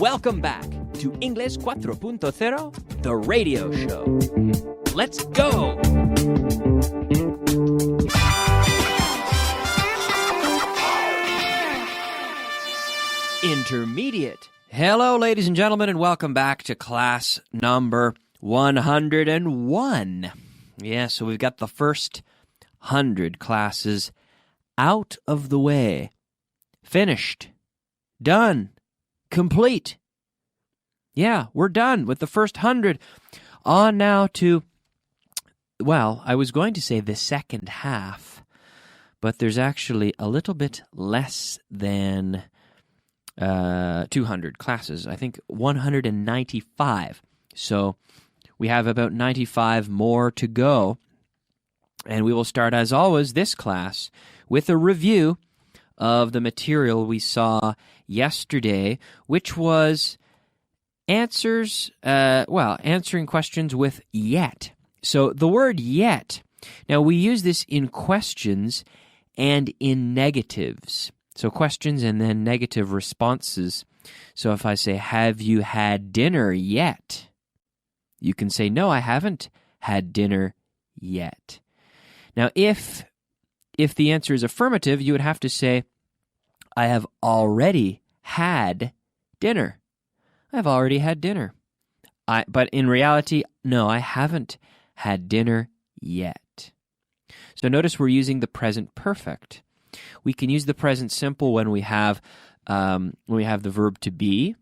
Welcome back to English 4.0, the radio show. Let's go! Intermediate. Hello, ladies and gentlemen, and welcome back to class number 101. Yeah, so we've got the first 100 classes out of the way. Finished. Done. Complete. Yeah, we're done with the first 100. On now to, well, I was going to say the second half, but there's actually a little bit less than 200 classes. I think 195. So we have about 95 more to go. And we will start, as always, this class with a review of the material we saw yesterday, which was answering questions with yet. So the word yet, now we use this in questions and in negatives. So questions and then negative responses. So if I say, have you had dinner yet? You can say, no, I haven't had dinner yet. Now, if the answer is affirmative, you would have to say, I have already had dinner. I've already had dinner. But in reality, no, I haven't had dinner yet. So notice we're using the present perfect. We can use the present simple when we have the verb to be.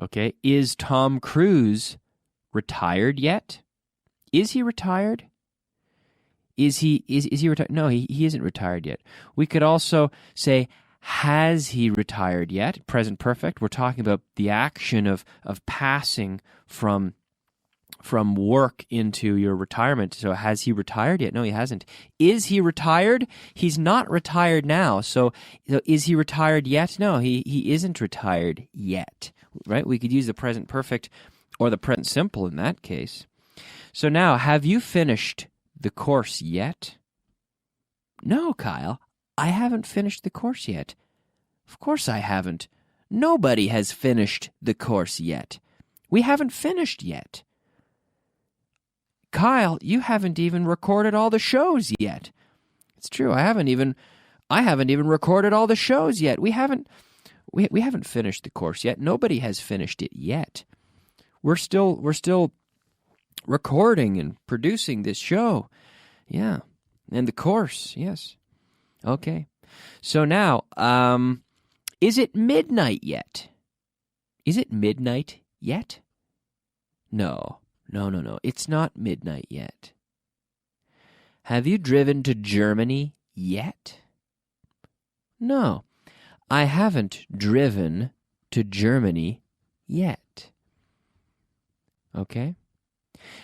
Okay, is Tom Cruise retired yet? Is he retired? Is he retired? No, he isn't retired yet. We could also say, has he retired yet? Present perfect. We're talking about the action of passing from work into your retirement. So has he retired yet? No, he hasn't. Is he retired? He's not retired now. So is he retired yet? No, he isn't retired yet. Right? We could use the present perfect or the present simple in that case. So now, have you finished the course yet? No, Kyle, I haven't finished the course yet. Of course I haven't. Nobody has finished the course yet. We haven't finished yet. Kyle, you haven't even recorded all the shows yet. It's true, I haven't even recorded all the shows yet. We haven't finished the course yet. Nobody has finished it yet. We're still recording and producing this show. Yeah. And the course, yes. Okay. So now, is it midnight yet? Is it midnight yet? No. It's not midnight yet. Have you driven to Germany yet? No, I haven't driven to Germany yet. Okay.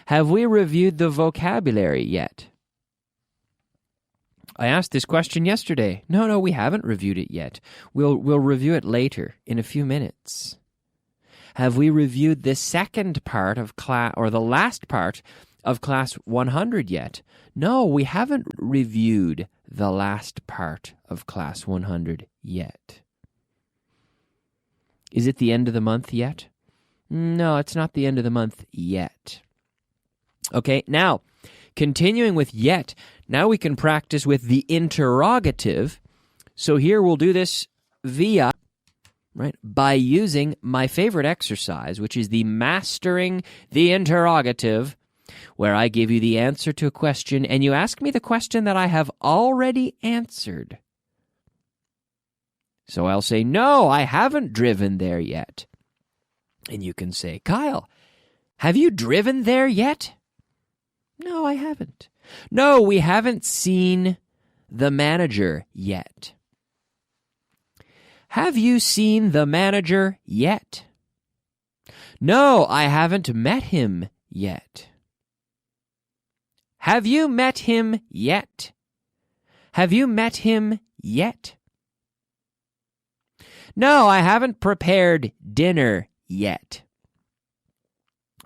Have we reviewed the vocabulary yet? I asked this question yesterday. No, we haven't reviewed it yet. We'll review it later in a few minutes. Have we reviewed the second part of class, or the last part of class 100 yet? No, we haven't reviewed the last part of class 100 yet. Is it the end of the month yet? No, it's not the end of the month yet. Okay, now, continuing with yet, now we can practice with the interrogative. So here we'll do this by using my favorite exercise, which is the mastering the interrogative, where I give you the answer to a question and you ask me the question that I have already answered. So I'll say, no, I haven't driven there yet. And you can say, Kyle, have you driven there yet? No, I haven't. No, we haven't seen the manager yet. Have you seen the manager yet? No, I haven't met him yet. Have you met him yet? Have you met him yet? No, I haven't prepared dinner yet.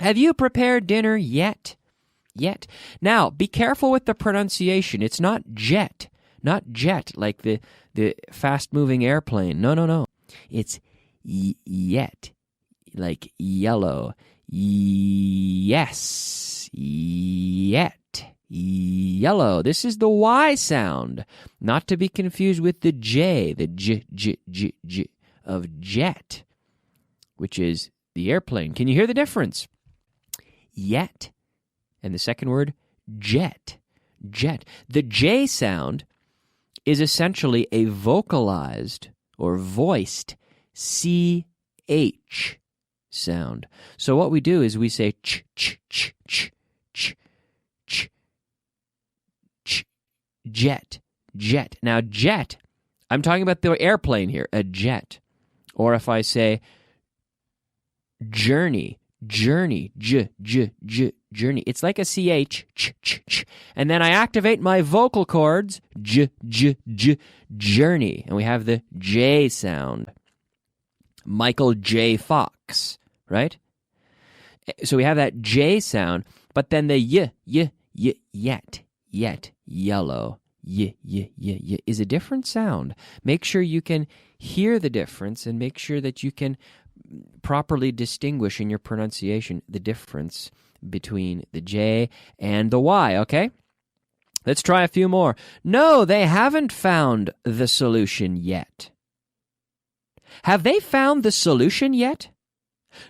Have you prepared dinner yet? Yet. Now, be careful with the pronunciation. It's not jet like the fast-moving airplane. No. It's yet. like yellow. Yes, yet, yellow. This is the Y sound, not to be confused with the J, the J of jet, which is the airplane. Can you hear the difference? Yet, and the second word, jet, jet. The J sound is essentially a vocalized or voiced CH sound. So what we do is we say ch, ch, ch, ch, ch, ch, ch, jet, jet. Now jet, I'm talking about the airplane here, a jet. Or if I say journey, journey, journey. It's like a CH, ch, ch, ch. And then I activate my vocal cords, journey. And we have the J sound. Michael J. Fox, right? So we have that J sound, but then the yet, yellow, is a different sound. Make sure you can hear the difference and make sure that you can properly distinguish in your pronunciation the difference between the J and the Y, okay? Let's try a few more. No, they haven't found the solution yet. Have they found the solution yet?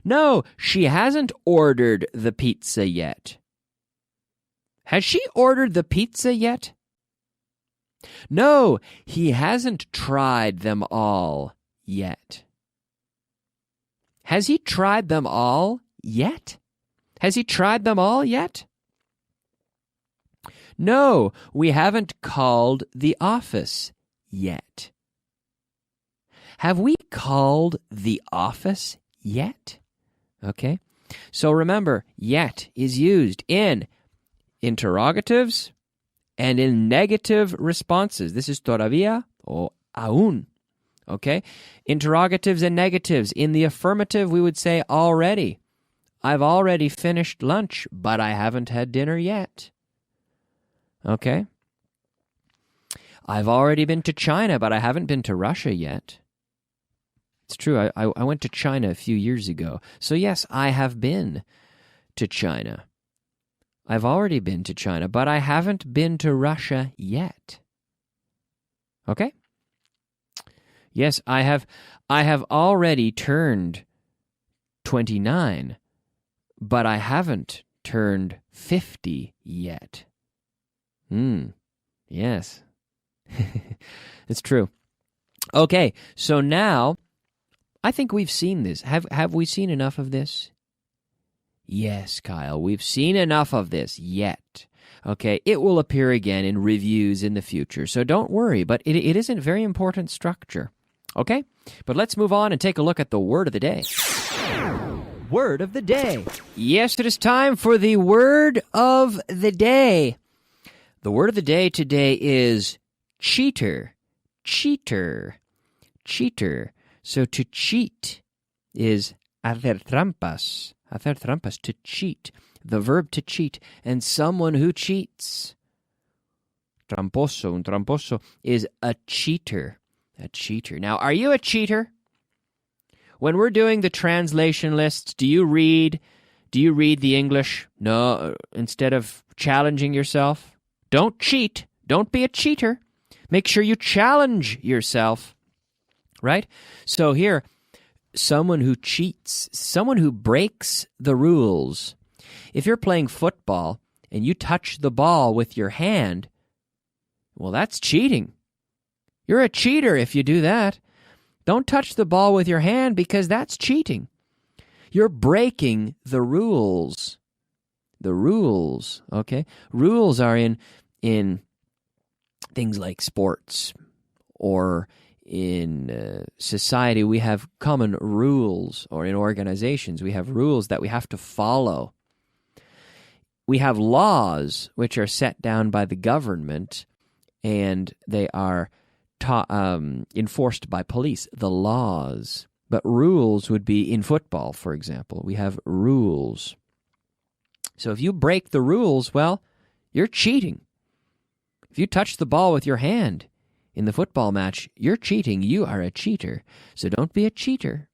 No, she hasn't ordered the pizza yet. Has she ordered the pizza yet? No, he hasn't tried them all yet. Has he tried them all yet? Has he tried them all yet? No, we haven't called the office yet. Have we called the office yet? Okay. So remember, yet is used in interrogatives and in negative responses. This is todavía or aún. Okay? Interrogatives and negatives. In the affirmative, we would say already. I've already finished lunch, but I haven't had dinner yet. Okay? I've already been to China, but I haven't been to Russia yet. It's true. I went to China a few years ago. So yes, I have been to China. I've already been to China, but I haven't been to Russia yet. Okay? Yes, I have already turned 29, but I haven't turned 50 yet. Yes. It's true. Okay, so now I think we've seen this. Have we seen enough of this? Yes, Kyle, we've seen enough of this yet. Okay, it will appear again in reviews in the future, so don't worry, but it isn't very important structure. Okay, but let's move on and take a look at the word of the day. Word of the day. Yes, it is time for the word of the day. The word of the day today is cheater, cheater, cheater. So to cheat is hacer trampas, to cheat, the verb to cheat, and someone who cheats. Tramposo, un tramposo is a cheater, a cheater. Now, are you a cheater? When we're doing the translation lists, do you read the English? No, instead of challenging yourself? Don't cheat. Don't be a cheater. Make sure you challenge yourself. Right? So here, someone who cheats, someone who breaks the rules. If you're playing football and you touch the ball with your hand, well, that's cheating. You're a cheater if you do that. Don't touch the ball with your hand because that's cheating. You're breaking the rules. The rules, okay? Rules are in things like sports or in society, we have common rules, or in organizations, we have rules that we have to follow. We have laws which are set down by the government, and they are enforced by police, the laws. But rules would be in football, for example. We have rules. So if you break the rules, well, you're cheating. If you touch the ball with your hand in the football match, you're cheating. You are a cheater. So don't be a cheater.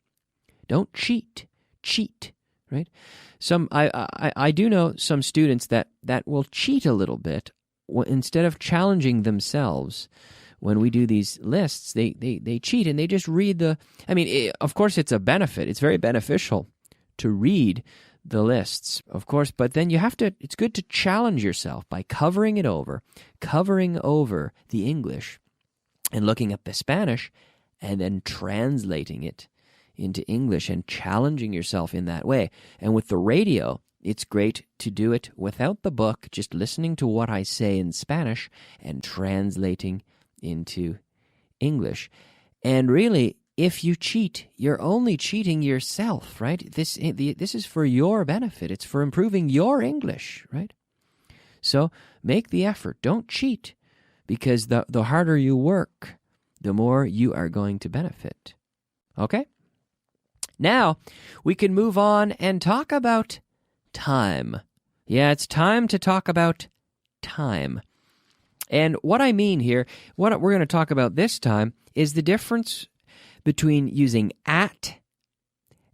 Don't cheat. cheat, right? I do know some students that will cheat a little bit. Instead of challenging themselves when we do these lists, they cheat and they just read of course it's a benefit. It's very beneficial to read the lists, of course, but then it's good to challenge yourself by covering over the English and looking at the Spanish and then translating it into English and challenging yourself in that way. And with the radio, it's great to do it without the book, just listening to what I say in Spanish and translating into English. And really, if you cheat, you're only cheating yourself, right? This is for your benefit. It's for improving your English, right? So make the effort. Don't cheat, because the harder you work, the more you are going to benefit. Okay? Now, we can move on and talk about time. Yeah, it's time to talk about time. And what I mean here, what we're going to talk about this time, is the difference between using at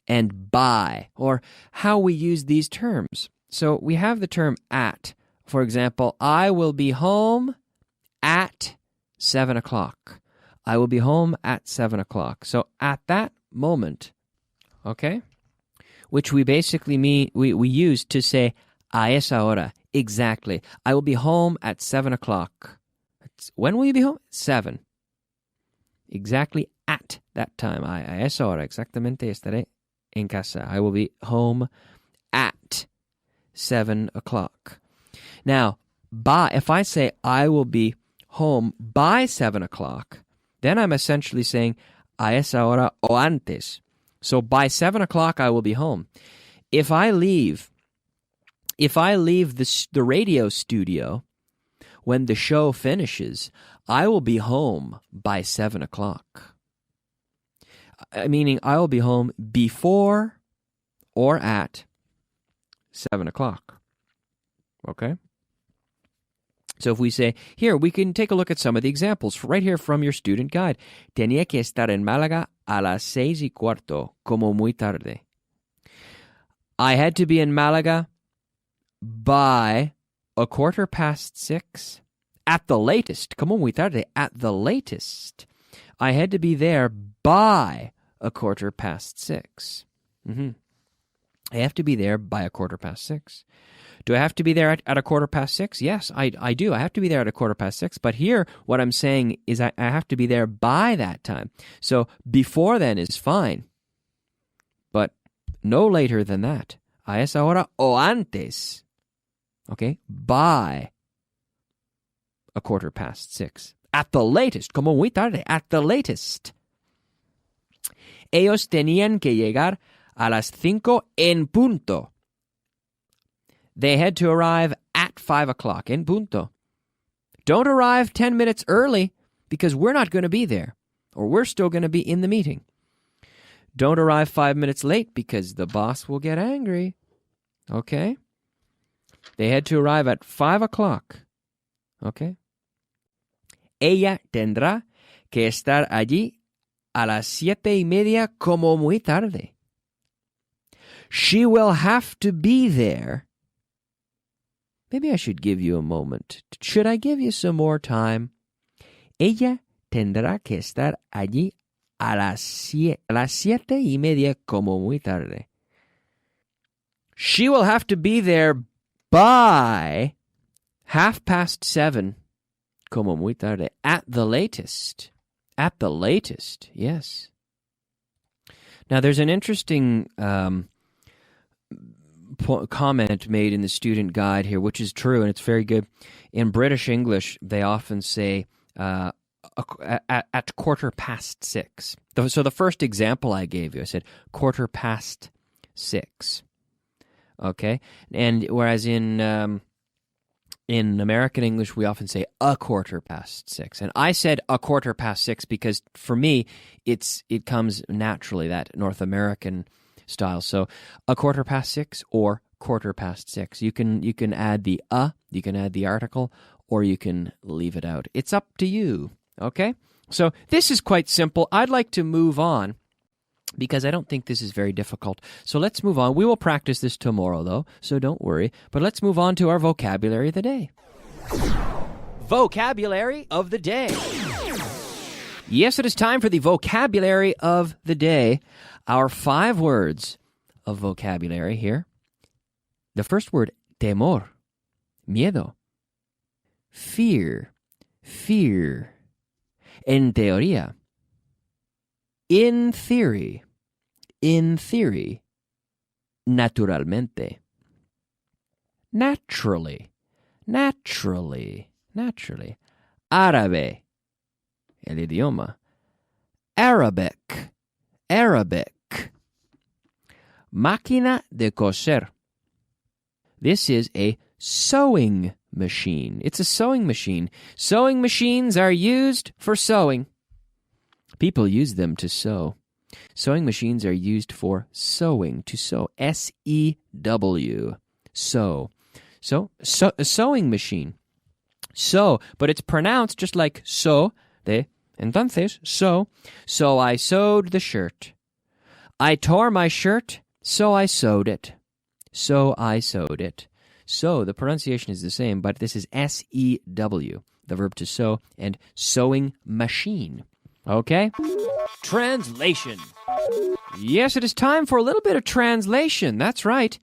and by, or how we use these terms. So we have the term at. For example, I will be home at 7 o'clock. I will be home at 7 o'clock. So at that moment, okay, which we basically mean, we use to say a esa hora, exactly. I will be home at 7 o'clock. When will you be home? 7. Exactly at that time. A esa hora, exactamente estaré en casa. I will be home at 7 o'clock. Now, if I say I will be home by 7 o'clock, then I'm essentially saying a esa hora o antes. So by 7 o'clock, I will be home. If I leave the radio studio when the show finishes, I will be home by 7 o'clock. Meaning I will be home before or at 7 o'clock. Okay? So if we say, here, we can take a look at some of the examples right here from your student guide. Tenía que estar en Málaga a las 6:15, como muy tarde. I had to be in Málaga by 6:15, at the latest. Como muy tarde, at the latest. I had to be there by 6:15. I have to be there by 6:15. Do I have to be there at 6:15? Yes, I do. I have to be there at 6:15. But here, what I'm saying is I have to be there by that time. So before then is fine, but no later than that. A esa hora o antes. Okay? By 6:15. At the latest. Como muy tarde. At the latest. Ellos tenían que llegar a las 5 en punto. They had to arrive at 5 o'clock, en punto. Don't arrive 10 minutes early, because we're not going to be there, or we're still going to be in the meeting. Don't arrive 5 minutes late, because the boss will get angry. Okay? They had to arrive at 5 o'clock. Okay? Ella tendrá que estar allí a las 7:30 como muy tarde. She will have to be there. Maybe I should give you a moment. Should I give you some more time? Ella tendrá que estar allí a las 7:30 como muy tarde. She will have to be there by 7:30 como muy tarde. At the latest. At the latest, yes. Now, there's an interesting comment made in the student guide here, which is true, and it's very good. In British English, they often say at 6:15. So the first example I gave you, I said 6:15. Okay? And whereas in American English, we often say 6:15. And I said 6:15 because for me, it comes naturally, that North American style. So 6:15 or 6:15. You can add the you can add the article, or you can leave it out. It's up to you. Okay? So this is quite simple. I'd like to move on because I don't think this is very difficult. So let's move on. We will practice this tomorrow, though, so don't worry. But let's move on to our vocabulary of the day. Vocabulary of the day. Yes, it is time for the vocabulary of the day. Our 5 words of vocabulary here. The first word, temor, miedo. Fear, fear. En teoría. In theory, naturalmente. Naturally. Árabe, el idioma. Arabic. Máquina de coser. This is a sewing machine. It's a sewing machine. Sewing machines are used for sewing. People use them to sew. Sewing machines are used for sewing, to sew. S-E-W. Sew. So, a sewing machine. Sew, but it's pronounced just like so. Entonces, sew. So I sewed the shirt. I tore my shirt, so I sewed it. So I sewed it. So, the pronunciation is the same, but this is S-E-W, the verb to sew, and sewing machine. Okay? Translation. Yes, it is time for a little bit of translation. That's right.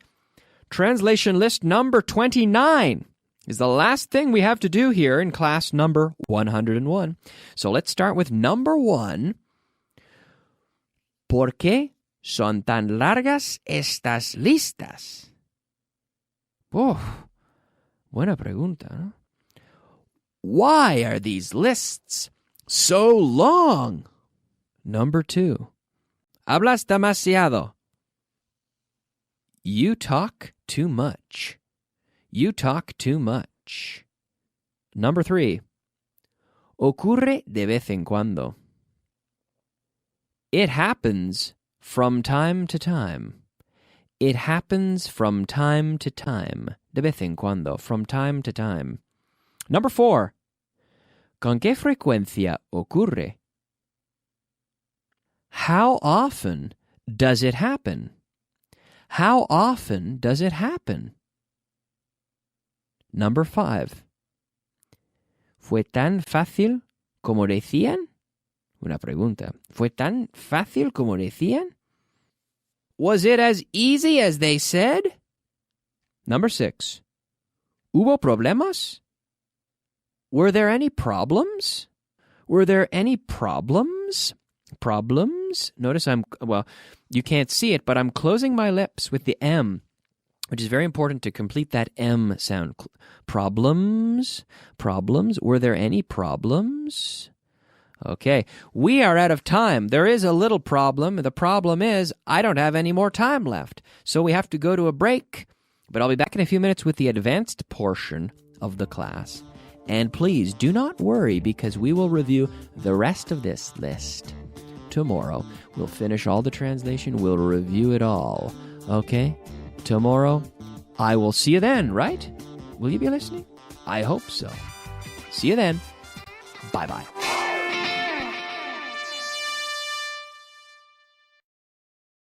Translation list number 29 is the last thing we have to do here in class number 101. So let's start with number 1. ¿Por qué son tan largas estas listas? Oh, buena pregunta, ¿no? Why are these lists so long? Number 2. Hablas demasiado. You talk too much. You talk too much. Number 3. Ocurre de vez en cuando. It happens from time to time. It happens from time to time. De vez en cuando. From time to time. Number 4. ¿Con qué frecuencia ocurre? How often does it happen? How often does it happen? Number 5. ¿Fue tan fácil como decían? Una pregunta. ¿Fue tan fácil como decían? Was it as easy as they said? Number 6. ¿Hubo problemas? Were there any problems? Were there any problems? Problems? Notice you can't see it, but I'm closing my lips with the M, which is very important to complete that M sound. Problems? Problems? Were there any problems? Okay, we are out of time. There is a little problem. The problem is I don't have any more time left, so we have to go to a break. But I'll be back in a few minutes with the advanced portion of the class. And please do not worry, because we will review the rest of this list tomorrow. We'll finish all the translation. We'll review it all. Okay? Tomorrow, I will see you then, right? Will you be listening? I hope so. See you then. Bye-bye.